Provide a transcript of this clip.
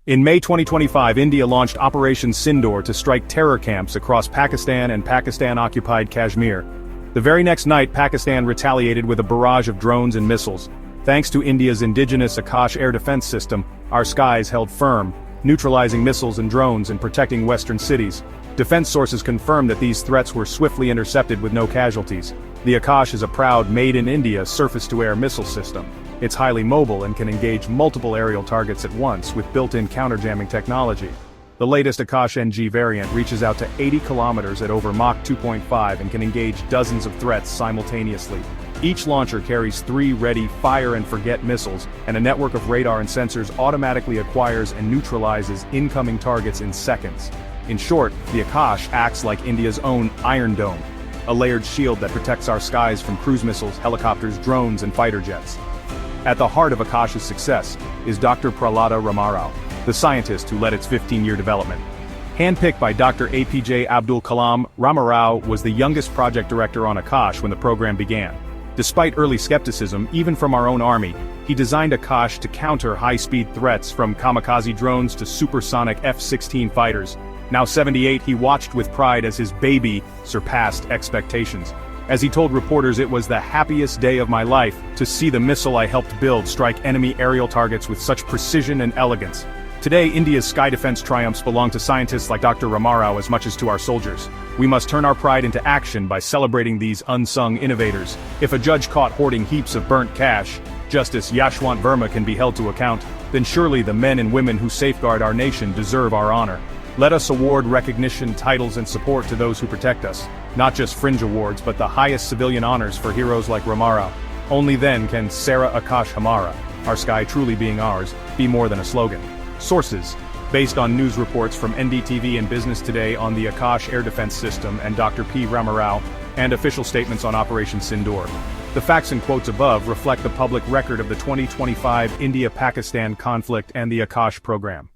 In May 2025, India launched Operation Sindoor to strike terror camps across Pakistan and Pakistan-occupied Kashmir. The very next night, Pakistan retaliated with a barrage of drones and missiles. Thanks to India's indigenous Akash air defense system, our skies held firm, neutralizing missiles and drones and protecting western cities. Defense sources confirmed that these threats were swiftly intercepted with no casualties. The Akash is a proud made-in-India surface-to-air missile system. It's highly mobile and can engage multiple aerial targets at once with built-in counterjamming technology. The latest Akash NG variant reaches out to 80 kilometers at over Mach 2.5 and can engage dozens of threats simultaneously. Each launcher carries 3 ready fire-and-forget missiles, and a network of radar and sensors automatically acquires and neutralizes incoming targets in seconds. In short, the Akash acts like India's own Iron Dome, a layered shield that protects our skies from cruise missiles, helicopters, drones, and fighter jets. At the heart of Akash's success is Dr. Prahlada Ramarao, the scientist who led its 15-year development. Handpicked by Dr. A.P.J. Abdul Kalam, Ramarao was the youngest project director on Akash when the program began. Despite early skepticism, even from our own army, he designed Akash to counter high-speed threats from kamikaze drones to supersonic F-16 fighters. Now 78, he watched with pride as his baby surpassed expectations. As he told reporters, "It was the happiest day of my life to see the missile I helped build strike enemy aerial targets with such precision and elegance." Today, India's sky defense triumphs belong to scientists like Dr. Ramarao as much as to our soldiers. We must turn our pride into action by celebrating these unsung innovators. If a judge caught hoarding heaps of burnt cash, Justice Yashwant Verma can be held to account, then surely the men and women who safeguard our nation deserve our honor. Let us award recognition, titles, and support to those who protect us. Not just fringe awards, but the highest civilian honors for heroes like Ramarao. Only then can Sara Akash Hamara, our sky truly being ours, be more than a slogan. Sources: based on news reports from NDTV and Business Today on the Akash air defense system and Dr. P. Ramarao, and official statements on Operation Sindoor. The facts and quotes above reflect the public record of the 2025 India-Pakistan conflict and the Akash program.